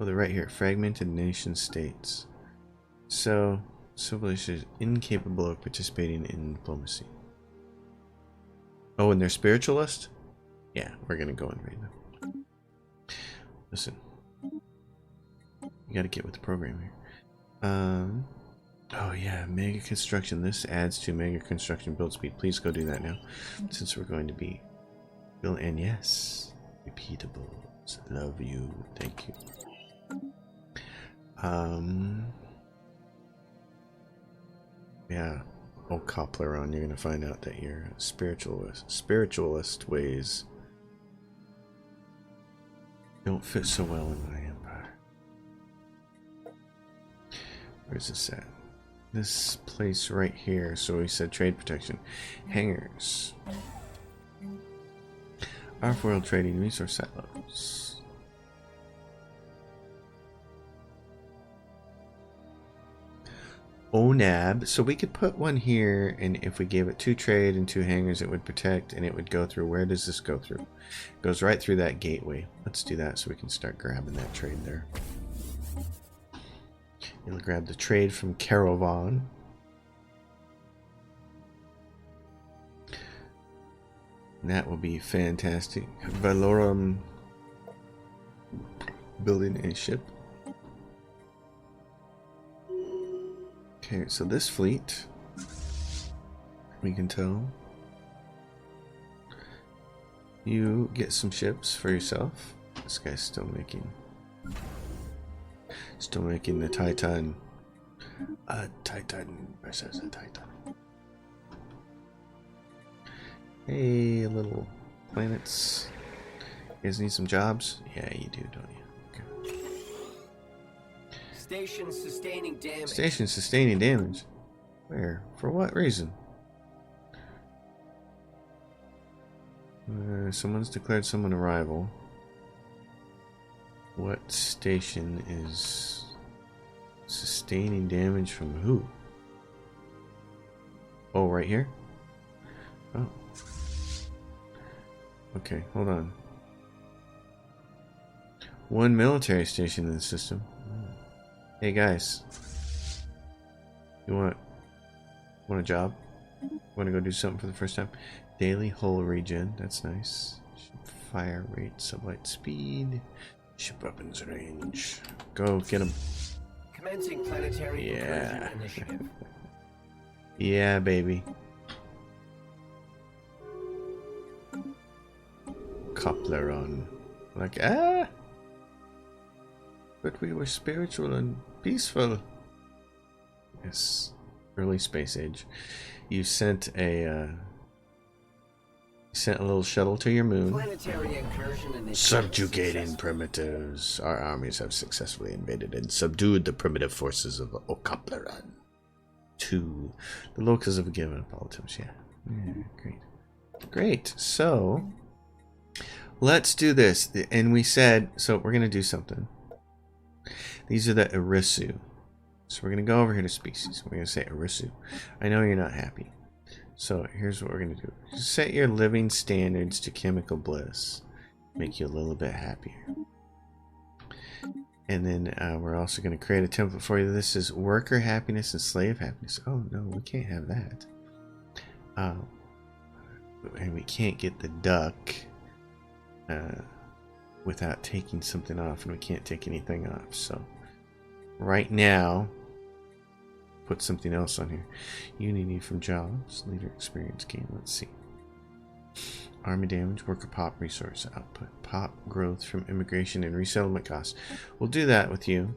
Oh, they're right here. Fragmented nation states. So, civilization is incapable of participating in diplomacy. Oh, and they're spiritualist? Yeah, we're gonna go and raid them. Listen. You gotta get with the program here. Oh yeah, mega construction. This adds to mega construction build speed. Please go do that now, since we're going to be build. And yes, repeatable. Love you. Thank you. Yeah. Oh, Copleron, you're gonna find out that your spiritualist ways don't fit so well in my empire. Where's this at? This place right here. So we said trade protection. Hangars. Off-world trading resource silos. ONAB. So we could put one here, and if we gave it 2 trade and 2 hangars, it would protect, and it would go through. Where does this go through? It goes right through that gateway. Let's do that so we can start grabbing that trade there. You'll grab the trade from Caravan. And that will be fantastic. Valorum building a ship. Okay, so this fleet, we can tell you get some ships for yourself. This guy's still making the Titan. A Titan versus a Titan. Hey, little planets. You guys need some jobs? Yeah, you do, don't you? Okay. Station sustaining damage. Station sustaining damage? Where? For what reason? Someone's declared someone a rival. What station is sustaining damage from who? Oh, right here? Oh. Okay, hold on. One military station in the system. Hey guys. You want a job? Want to go do something for the first time? Daily hull regen, that's nice. Fire rate, sublight speed. Ship weapons range. Go get them. Commencing planetary Yeah. initiative. Yeah, baby. Copleron. Like, but we were spiritual and peaceful. Yes. Early space age. You sent a little shuttle to your moon. Planetary incursion initiative. Subjugating primitives. Our armies have successfully invaded and subdued the primitive forces of Ocopleron. 2. The locals have given up all attempts. Yeah, great. Great. So, let's do this. And we said, so we're going to do something. These are the Erisu. So we're going to go over here to species. We're going to say Erisu. I know you're not happy. So here's what we're going to do. Just set your living standards to chemical bliss. Make you a little bit happier. And then we're also going to create a template for you. This is worker happiness and slave happiness. Oh no, we can't have that. And we can't get the duck without taking something off. And we can't take anything off. So right now, put something else on here. Unity from jobs, leader experience gain. Let's see. Army damage, worker pop resource output, pop growth from immigration and resettlement costs. We'll do that with you.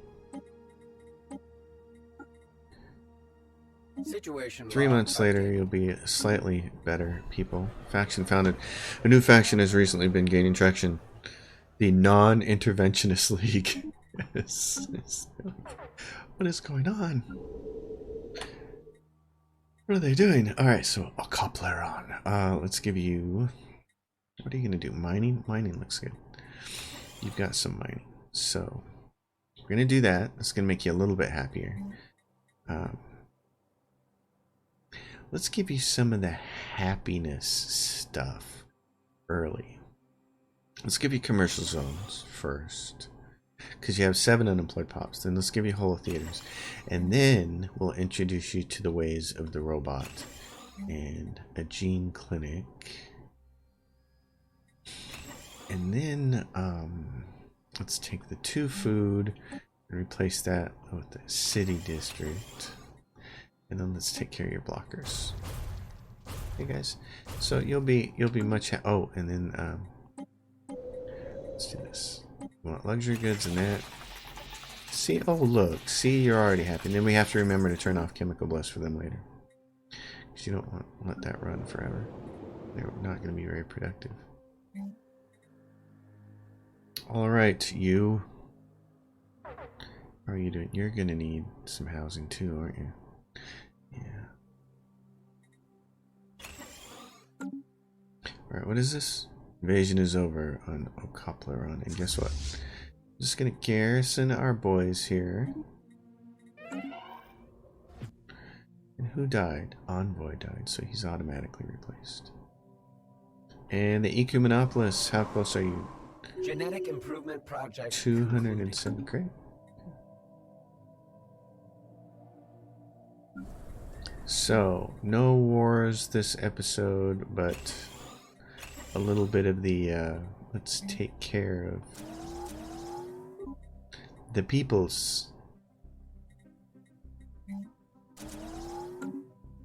Situation 3 months later, you'll be slightly better people. Faction founded. A new faction has recently been gaining traction. The Non-Interventionist League. Yes. What is going on? What are they doing? Alright, so Ocopleron. Let's give you... What are you going to do? Mining? Mining looks good. you've got some mining. So we're going to do that. That's going to make you a little bit happier. Let's give you some of the happiness stuff early. Let's give you commercial zones first, because you have 7 unemployed pops. Then let's give you holo theaters, and then we'll introduce you to the ways of the robot and a gene clinic. And then let's take the 2 food and replace that with the city district. And then let's take care of your blockers. Hey guys, so you'll be much oh, and then let's do this. You want luxury goods and that. See, oh look, see, you're already happy. And then we have to remember to turn off chemical bliss for them later, because you don't want to let that run forever. They're not going to be very productive. All right, you. How are you doing? You're going to need some housing too, aren't you? Yeah. Alright, what is this? Invasion is over on Okopleron. And guess what? I'm just gonna garrison our boys here. And who died? Envoy died, so he's automatically replaced. And the Ecumenopolis, how close are you? Genetic improvement project. 207. Great. So, no wars this episode, but a little bit of the, let's take care of the peoples.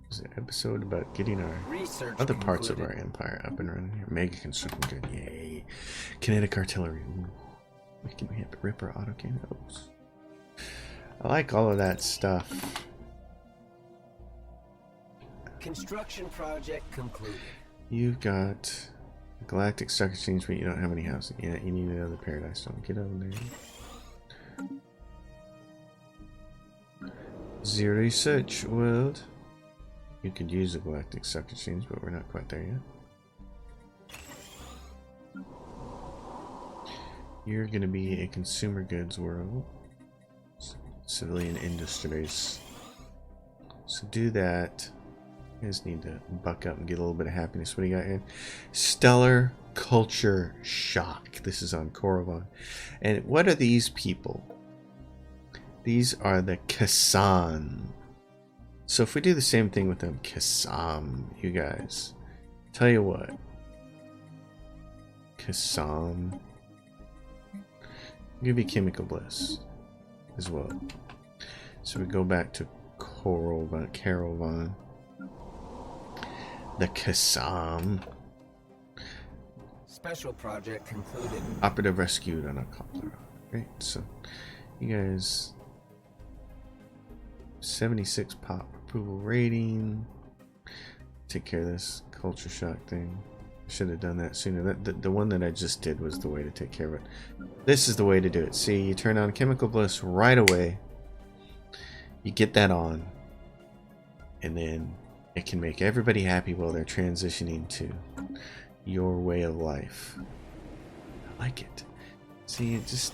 It's an episode about getting our other parts of our empire up and running here. Mega construction good, yay. Kinetic artillery, ooh. We can hit Ripper autocannons. I like all of that stuff. Construction project concluded. You've got a galactic stock exchange, but you don't have any housing. Yeah, you need another paradise stone. Get over there. Zero research world. You could use a galactic stock exchange, but we're not quite there yet. You're going to be a consumer goods world. Civilian industries. So do that. You guys need to buck up and get a little bit of happiness. What do you got here? Stellar Culture Shock. This is on Korriban. And what are these people? These are the Kassan. So if we do the same thing with them, Kassam, you guys. Tell you what. Kassam. I'll give you Chemical Bliss as well. So we go back to Caravan. The Kassam. Special project concluded. Operative rescued on a Kopler. Great, so you guys 76 pop approval rating. Take care of this culture shock thing. Should have done that sooner. The one that I just did was the way to take care of it. This is the way to do it. See, you turn on chemical bliss right away. You get that on, and then it can make everybody happy while they're transitioning to your way of life. I like it. See, it's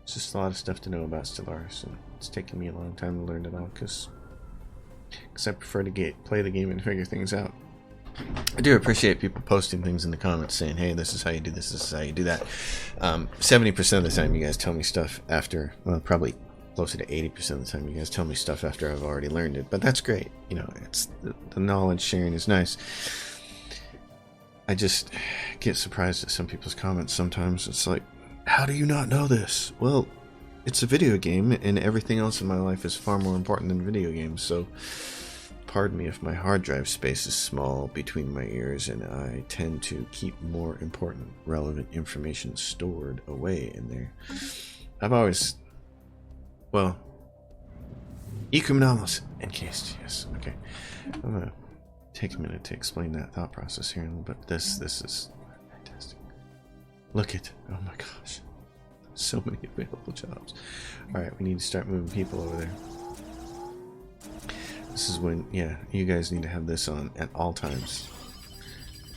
just a lot of stuff to know about Stellaris, and it's taken me a long time to learn it all, because I prefer to play the game and figure things out. I do appreciate people posting things in the comments saying, hey, this is how you do this is how you do that. 70% of the time you guys tell me stuff after, well, probably closer to 80% of the time you guys tell me stuff after I've already learned it, but that's great. You know, it's the knowledge sharing is nice. I just get surprised at some people's comments sometimes. It's like, how do you not know this? Well, it's a video game, and everything else in my life is far more important than video games, so pardon me if my hard drive space is small between my ears, and I tend to keep more important, relevant information stored away in there. I've always... Well, Ecumenopolis encased, yes, okay. I'm gonna take a minute to explain that thought process here a little bit. This is fantastic. Look at, oh my gosh, so many available jobs. Alright, we need to start moving people over there. This is when, yeah, you guys need to have this on at all times.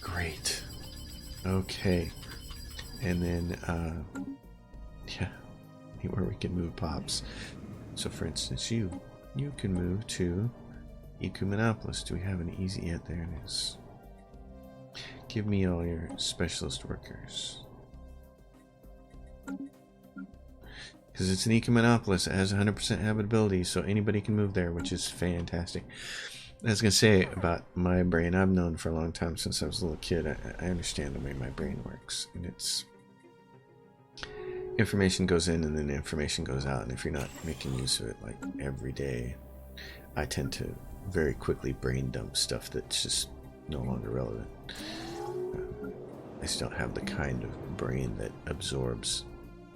Great. Okay. And then, yeah, where we can move pops. So for instance, you can move to Ecumenopolis. Do we have an easy yet? There it is. Give me all your specialist workers. Because it's an Ecumenopolis, it has 100% habitability, so anybody can move there, which is fantastic. I was going to say about my brain, I've known for a long time, since I was a little kid, I understand the way my brain works. And it's information goes in and then information goes out, and if you're not making use of it like every day, I tend to very quickly brain dump stuff that's just no longer relevant. I just don't have the kind of brain that absorbs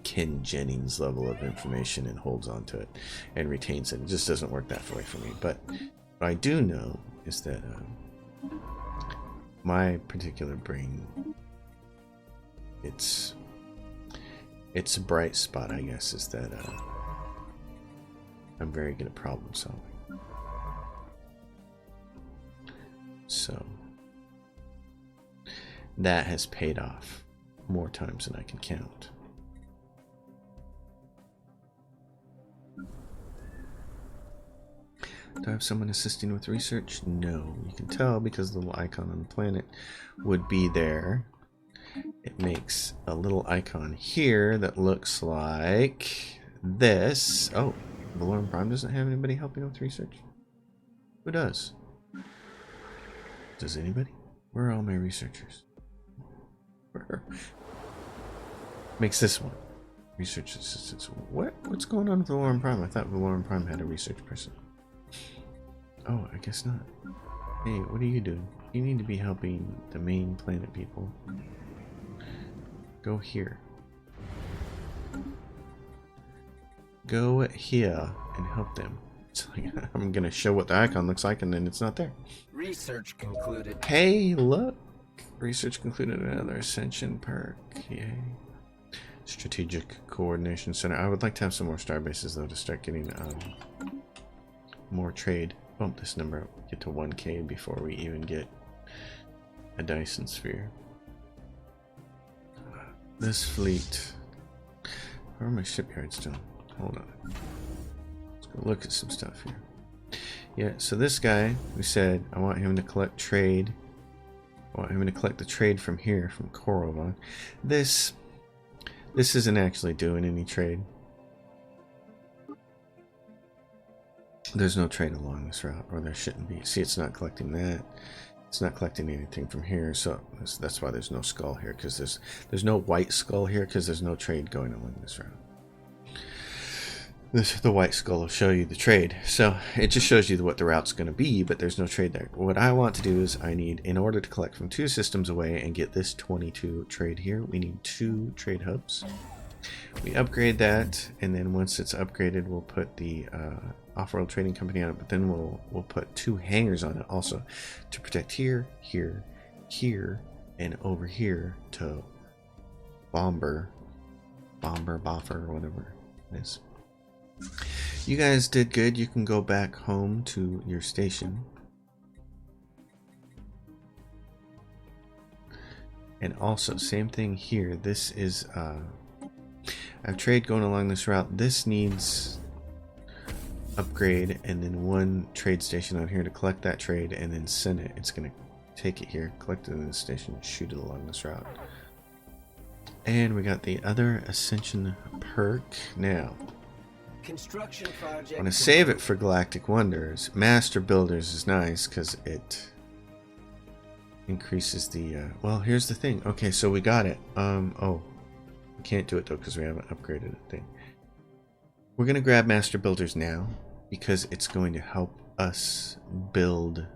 Ken Jennings level of information and holds on to it and retains it. It just doesn't work that way for me. But what I do know is that my particular brain, it's a bright spot, I guess, is that I'm very good at problem solving. So that has paid off more times than I can count. Do I have someone assisting with research? No. You can tell because the little icon on the planet would be there. It makes a little icon here that looks like this. Oh, Valorum Prime doesn't have anybody helping with research? Who does? Does anybody? Where are all my researchers? Makes this one. Research assistants. What's going on with Valorum Prime? I thought Valorum Prime had a research person. Oh, I guess not. Hey, what are you doing? You need to be helping the main planet people. Go here. Go here and help them. It's like, I'm gonna show what the icon looks like and then it's not there. Research concluded. Hey, look! Research concluded another Ascension perk. Yay. Strategic Coordination Center. I would like to have some more star bases though to start getting more trade. Bump this number up, get to 1K before we even get a Dyson Sphere. This fleet. How are my shipyards doing? Hold on. Let's go look at some stuff here. Yeah, so this guy, we said I want him to collect trade. I want him to collect the trade from here, from Korovan. This isn't actually doing any trade. There's no trade along this route, or there shouldn't be. See, it's not collecting that. It's not collecting anything from here, so that's why there's no skull here, because there's no white skull here, because there's no trade going along this route. The white skull will show you the trade, so it just shows you what the route's going to be, but there's no trade there. What I want to do is I need, in order to collect from 2 systems away and get this 22 trade here, we need 2 trade hubs. We upgrade that, and then once it's upgraded, we'll put the off-world trading company on it, but then we'll put 2 hangars on it also to protect here, here, here, and over here to boffer, or whatever it is. You guys did good. You can go back home to your station. And also, same thing here. This is I have trade going along this route. This needs upgrade, and then 1 trade station on here to collect that trade and then send it. It's going to take it here, collect it in this station, and shoot it along this route. And we got the other Ascension perk. Now, Construction project. I want to save it for Galactic Wonders. Master Builders is nice because it increases the well, here's the thing. Okay, so we got it. Oh, we can't do it though because we haven't upgraded the thing. We're gonna grab Master Builders now because it's going to help us build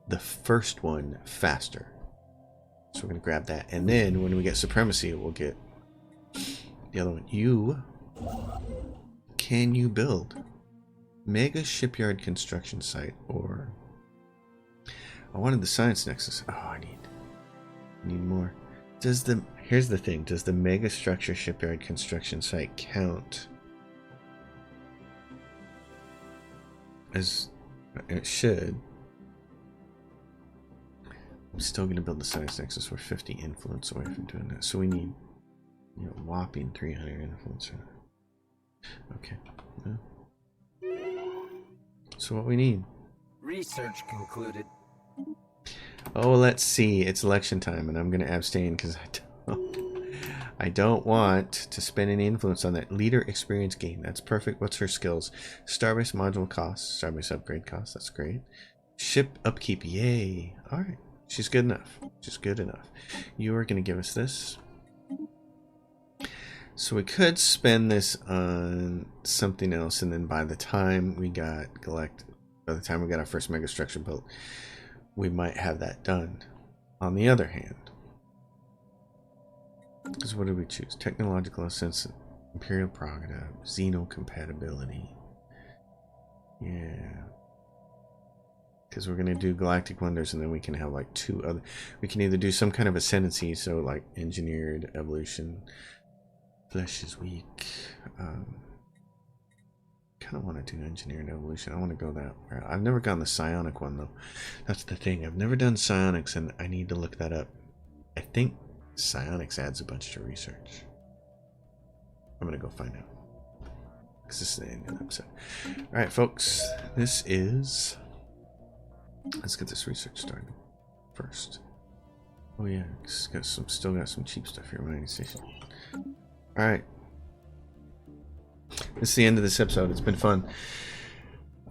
the first one faster. So we're gonna grab that, and then when we get Supremacy, we'll get the other one. Can you build Mega Shipyard Construction Site, or I wanted the Science Nexus. Oh, I need more. Here's the thing, does the Mega Structure Shipyard Construction Site count as it should? I'm still gonna build the Science Nexus. We're 50 influence away from doing that, so we need You know, whopping 300 influence. Okay. Yeah. So what we need? Research concluded. Oh, let's see. It's election time, and I'm going to abstain because I don't want to spend any influence on that. Leader experience gain. That's perfect. What's her skills? Starbase module costs. Starbase upgrade costs. That's great. Ship upkeep. Yay. All right. She's good enough. She's good enough. You are going to give us this. So we could spend this on something else, and then by the time we got our first megastructure built, we might have that done. On the other hand, because what did we choose? Technological essence, Imperial prerogative, Xeno compatibility. Yeah. Because we're going to do galactic wonders, and then we can have like two other. We can either do some kind of ascendancy, so like engineered evolution. Flesh is weak. Kind of want to do engineered evolution. I want to go that way. I've never gone the psionic one though. That's the thing. I've never done psionics, and I need to look that up. I think psionics adds a bunch to research. I'm gonna go find out because this is the end of the episode. All right, folks. This is. Let's get this research started first. Oh yeah, still got some cheap stuff here. Mining station. All right. This is the end of this episode. It's been fun.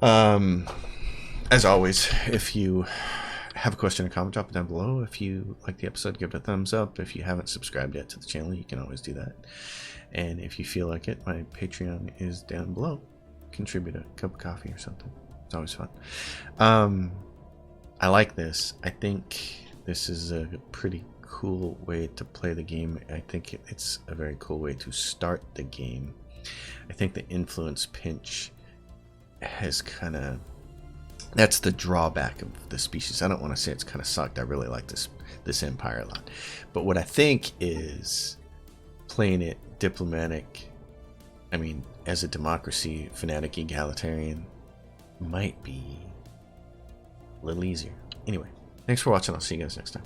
As always, if you have a question or comment, drop it down below. If you like the episode, give it a thumbs up. If you haven't subscribed yet to the channel, you can always do that. And if you feel like it, my Patreon is down below. Contribute a cup of coffee or something. It's always fun. I like this. I think this is a pretty cool way to play the game. I think it's a very cool way to start the game. I think the influence pinch has kind of, that's the drawback of the species. I don't want to say it's kind of sucked. I really like this empire a lot. But what I think is playing it diplomatic, I mean, as a democracy, fanatic, egalitarian, might be a little easier. Anyway, thanks for watching. I'll see you guys next time.